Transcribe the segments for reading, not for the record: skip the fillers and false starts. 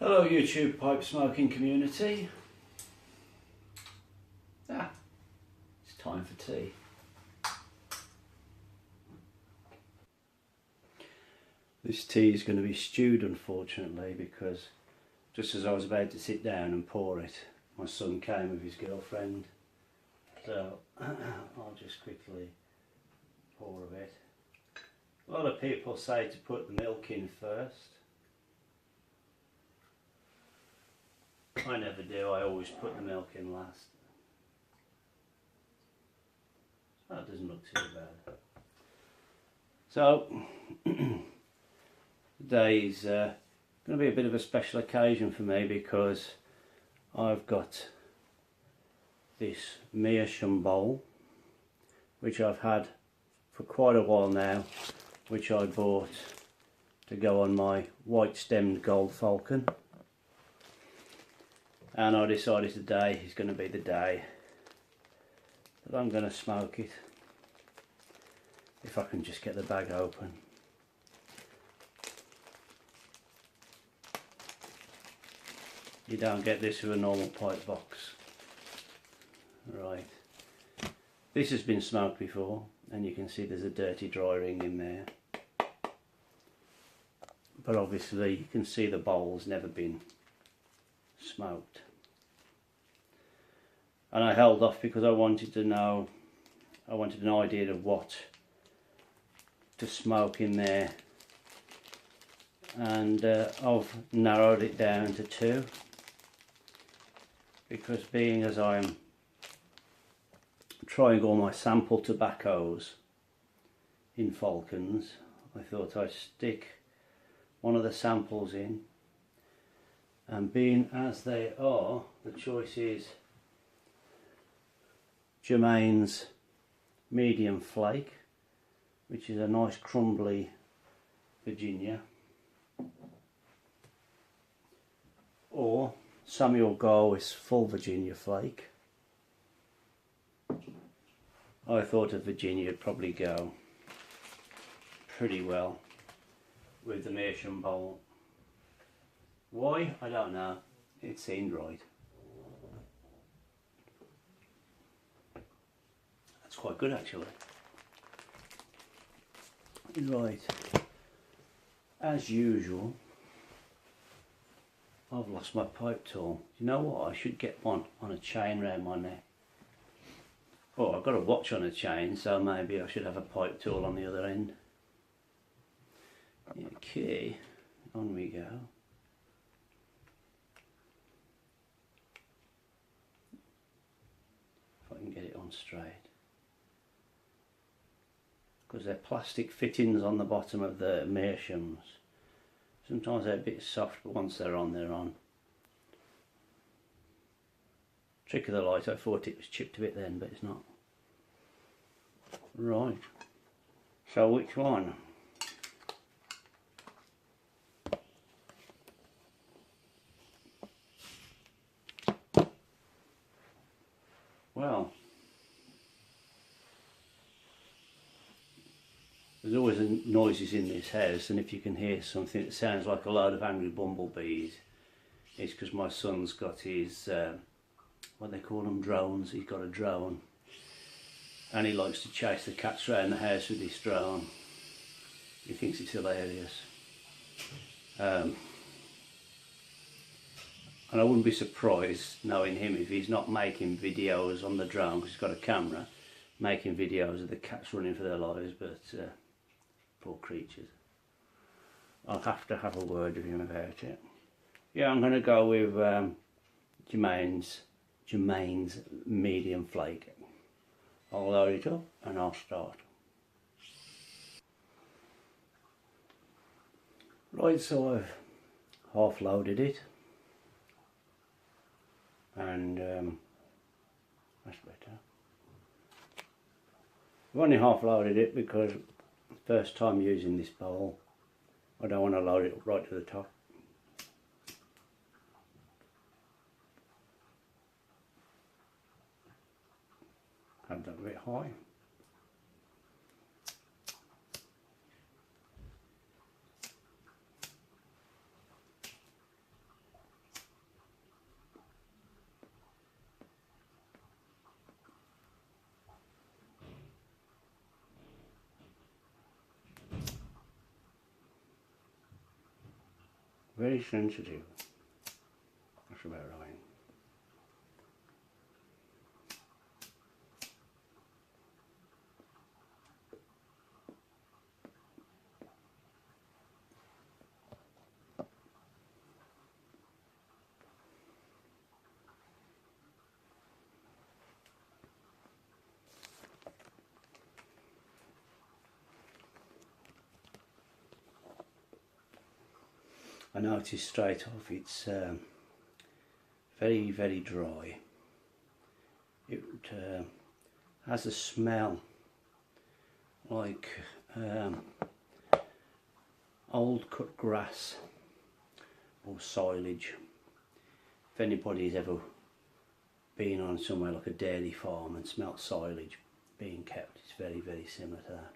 Hello YouTube pipe smoking community. It's time for tea. This tea is going to be stewed, unfortunately, because just as I was about to sit down and pour it, my son came with his girlfriend. So I'll just quickly pour a bit. A lot of people say to put the milk in first. I never do, I always put the milk in last. That doesn't look too bad. So, today's going to be a bit of a special occasion for me because I've got this meerschaum bowl, which I've had for quite a while now, which I bought to go on my white stemmed gold falcon. And I decided today is going to be the day that I'm going to smoke it, if I can just get the bag open. You don't get this with a normal pipe box. Right, this has been smoked before and you can see there's a dirty dry ring in there, but obviously you can see the bowl's never been smoked. And I held off because I wanted to know, I wanted an idea of what to smoke in there, and I've narrowed it down to 2, because being as I'm trying all my sample tobaccos in falcons, I thought I'd stick one of the samples in, and being as they are, the choice is Germains medium flake, which is a nice crumbly Virginia, or Samuel Garwith's full Virginia flake. I thought a Virginia would probably go pretty well with the meerschaum bowl. Why? I don't know. It seemed right. That's quite good actually. Right. As usual, I've lost my pipe tool. You know what? I should get one on a chain round my neck. Oh, I've got a watch on a chain, so maybe I should have a pipe tool on the other end. Okay, on we go. If I can get it on straight. Because they're plastic fittings on the bottom of the meerschaums. Sometimes they're a bit soft, but once they're on, they're on. Trick of the light, I thought it was chipped a bit then, but it's not. Right, so which one? Well, there's always noises in this house, and if you can hear something that sounds like a load of angry bumblebees, it's because my son's got his, what they call them, drones. He's got a drone, and he likes to chase the cats around the house with his drone. He thinks it's hilarious. And I wouldn't be surprised, knowing him, if he's not making videos on the drone, because he's got a camera, making videos of the cats running for their lives, but poor creatures. I'll have to have a word with him about it. Yeah, I'm going to go with Germains medium flake. I'll load it up and I'll start. Right, so I've half loaded it, and that's better. I've only half loaded it because first time using this bowl, I don't want to load it right to the top. Have that a bit high. Very sensitive. That's about right. I noticed straight off it's very, very dry. It has a smell like old cut grass or silage. If anybody's ever been on somewhere like a dairy farm and smelt silage being kept, it's very, very similar to that.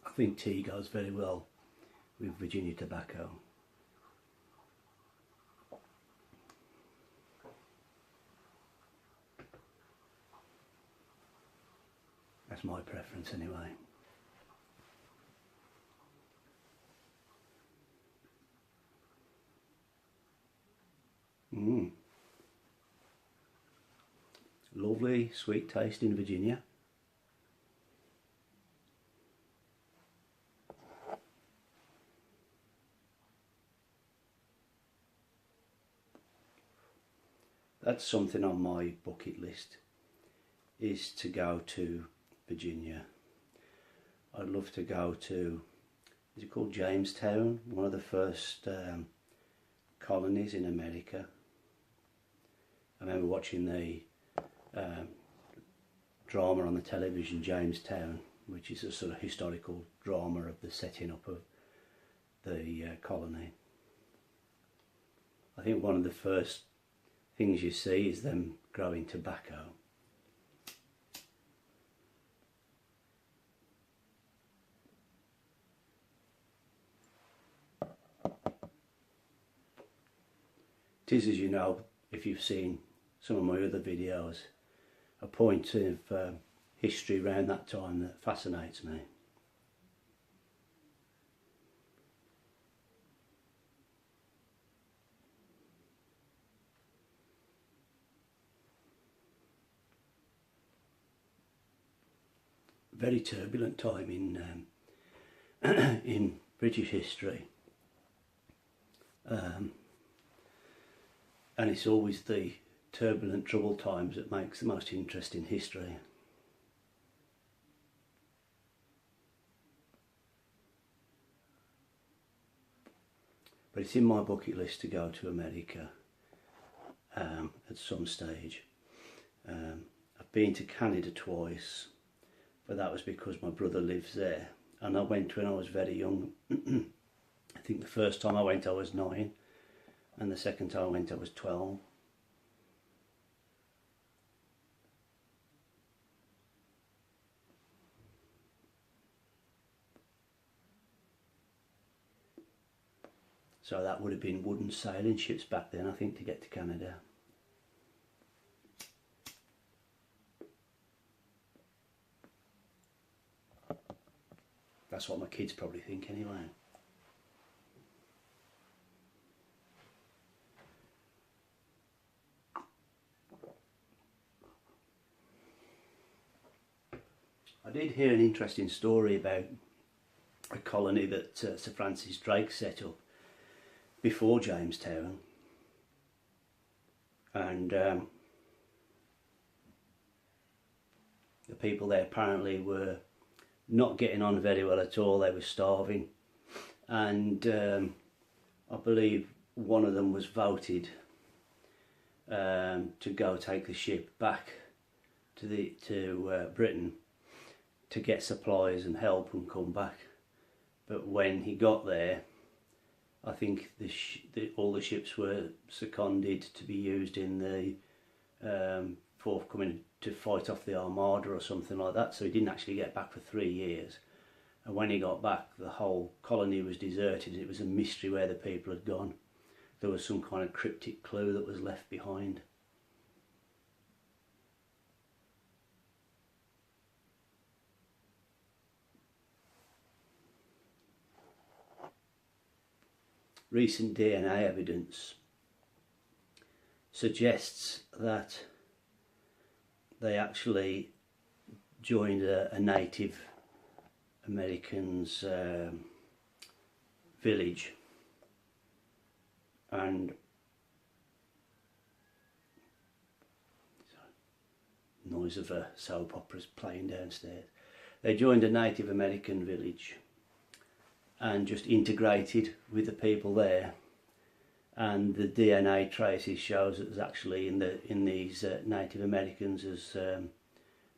I think tea goes very well with Virginia tobacco. That's my preference anyway. Lovely, sweet taste in Virginia. That's something on my bucket list, is to go to Virginia. I'd love to go to, is it called Jamestown? One of the first colonies in America. I remember watching the drama on the television, Jamestown, which is a sort of historical drama of the setting up of the colony. I think one of the first things you see is them growing tobacco. It is, as you know, if you've seen some of my other videos, a point of history around that time that fascinates me. Very turbulent time in British history, and it's always the turbulent, troubled times that makes the most interesting history. But it's in my bucket list to go to America at some stage. I've been to Canada twice, but that was because my brother lives there, and I went when I was very young. I think the first time I went I was 9, and the second time I went I was 12. So that would have been wooden sailing ships back then, I think, to get to Canada. That's what my kids probably think anyway. I did hear an interesting story about a colony that Sir Francis Drake set up before Jamestown, and the people there apparently were not getting on very well at all. They were starving, and I believe one of them was voted to go take the ship back to Britain to get supplies and help and come back. But when he got there, I think all the ships were seconded to be used in the forthcoming to fight off the Armada or something like that, so he didn't actually get back for 3 years. And when he got back, the whole colony was deserted. It was a mystery where the people had gone. There was some kind of cryptic clue that was left behind. Recent DNA evidence suggests that they actually joined a Native Americans village, and noise of a soap opera's playing downstairs. They joined a Native American village and just integrated with the people there, and the DNA traces shows that there's actually in these Native Americans as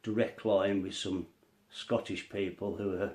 direct line with some Scottish people who are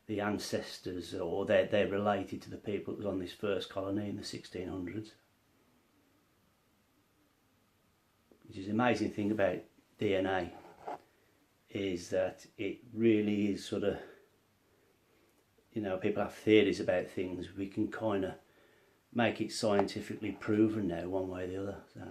the ancestors, or they're related to the people that was on this first colony in the 1600s. Which is the amazing thing about DNA, is that it really is sort of, you know, people have theories about things. We can kind of make it scientifically proven now, one way or the other. So.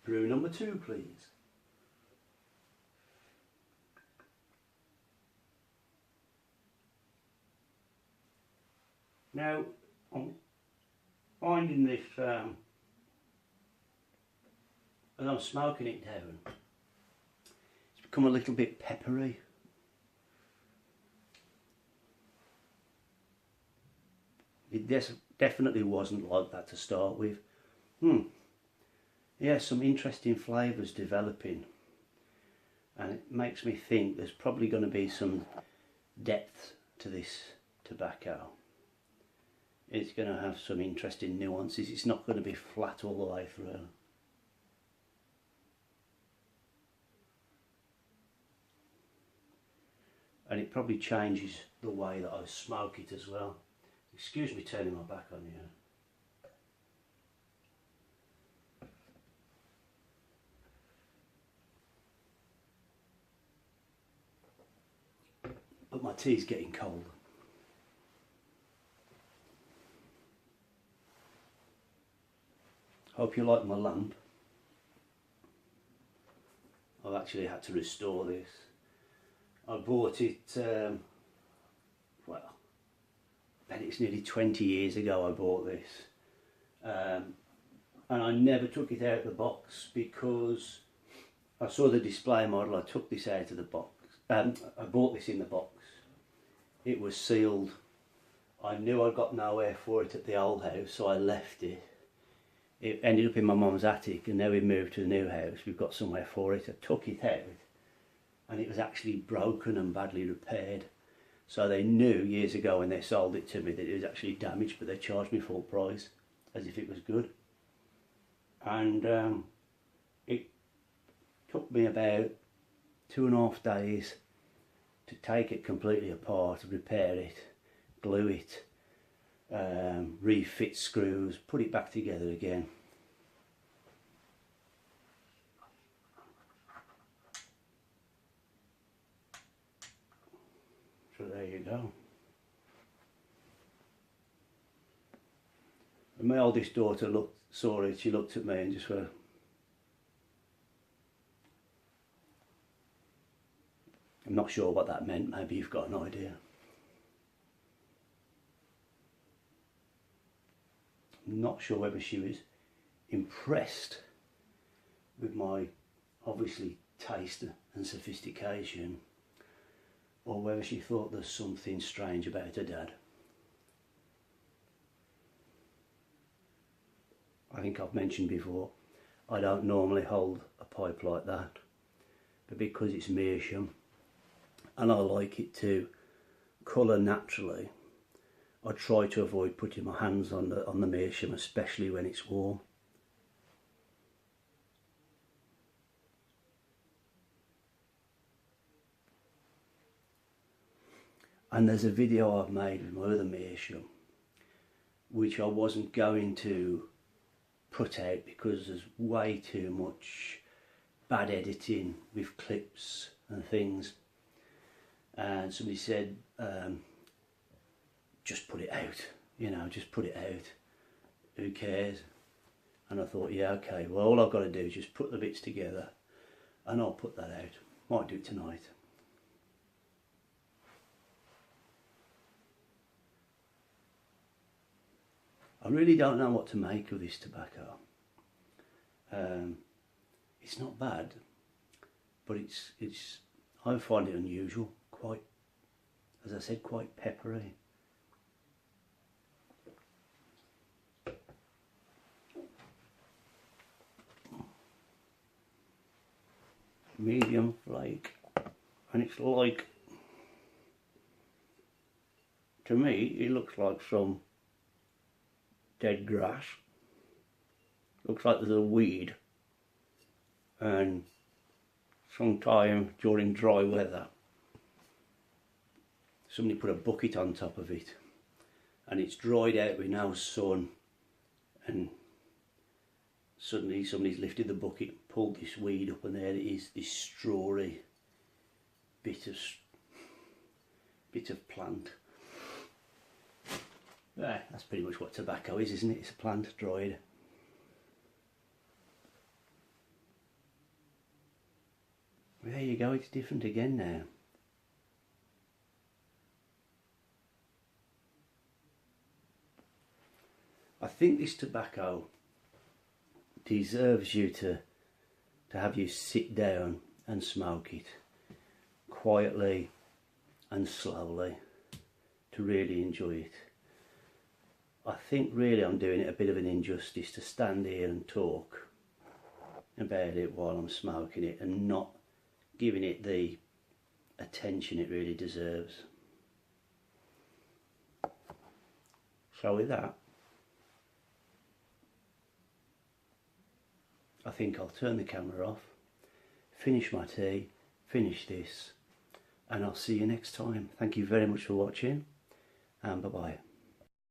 Brew number 2, please. Now, I'm finding this, as I'm smoking it down, it's become a little bit peppery. It definitely wasn't like that to start with. Yeah, some interesting flavours developing, and it makes me think there's probably going to be some depth to this tobacco. It's going to have some interesting nuances. It's not going to be flat all the way through. And it probably changes the way that I smoke it as well. Excuse me turning my back on you. But my tea's getting cold. Hope you like my lamp. I've actually had to restore this. I bought it, well, I bet it's nearly 20 years ago I bought this. And I never took it out of the box because I saw the display model. I took this out of the box. I bought this in the box. It was sealed. I knew I got nowhere for it at the old house, so I left it. It ended up in my mum's attic, and now we've moved to the new house. We've got somewhere for it. I took it out, and it was actually broken and badly repaired. So they knew years ago when they sold it to me that it was actually damaged, but they charged me full price as if it was good. And it took me about 2.5 days to take it completely apart, repair it, glue it, refit screws, put it back together again. So there you go. And my oldest daughter saw it, she looked at me and just went, I'm not sure what that meant, maybe you've got an idea. I'm not sure whether she was impressed with my obviously taste and sophistication, or whether she thought there's something strange about her dad. I think I've mentioned before, I don't normally hold a pipe like that, but because it's meerschaum and I like it to colour naturally, I try to avoid putting my hands on the meerschaum, especially when it's warm. And there's a video I've made with my other meerschaum which I wasn't going to put out because there's way too much bad editing with clips and things, and somebody said just put it out, you know, just put it out, who cares? And I thought, yeah, okay, well, all I've got to do is just put the bits together and I'll put that out. Might do it tonight. I really don't know what to make of this tobacco. It's not bad, but it's I find it unusual, quite, as I said, quite peppery. Medium flake, and it's like, to me it looks like some dead grass. Looks like there's a weed, and sometime during dry weather somebody put a bucket on top of it and it's dried out with no sun, and suddenly somebody's lifted the bucket, pulled this weed up, and there it is, this strawy bit of plant. Yeah, that's pretty much what tobacco is, isn't it? It's a plant dried. There you go, it's different again now. I think this tobacco deserves you to have you sit down and smoke it quietly and slowly to really enjoy it. I think really I'm doing it a bit of an injustice to stand here and talk about it while I'm smoking it and not giving it the attention it really deserves. So with that, I think I'll turn the camera off, finish my tea, finish this, and I'll see you next time. Thank you very much for watching, and bye bye.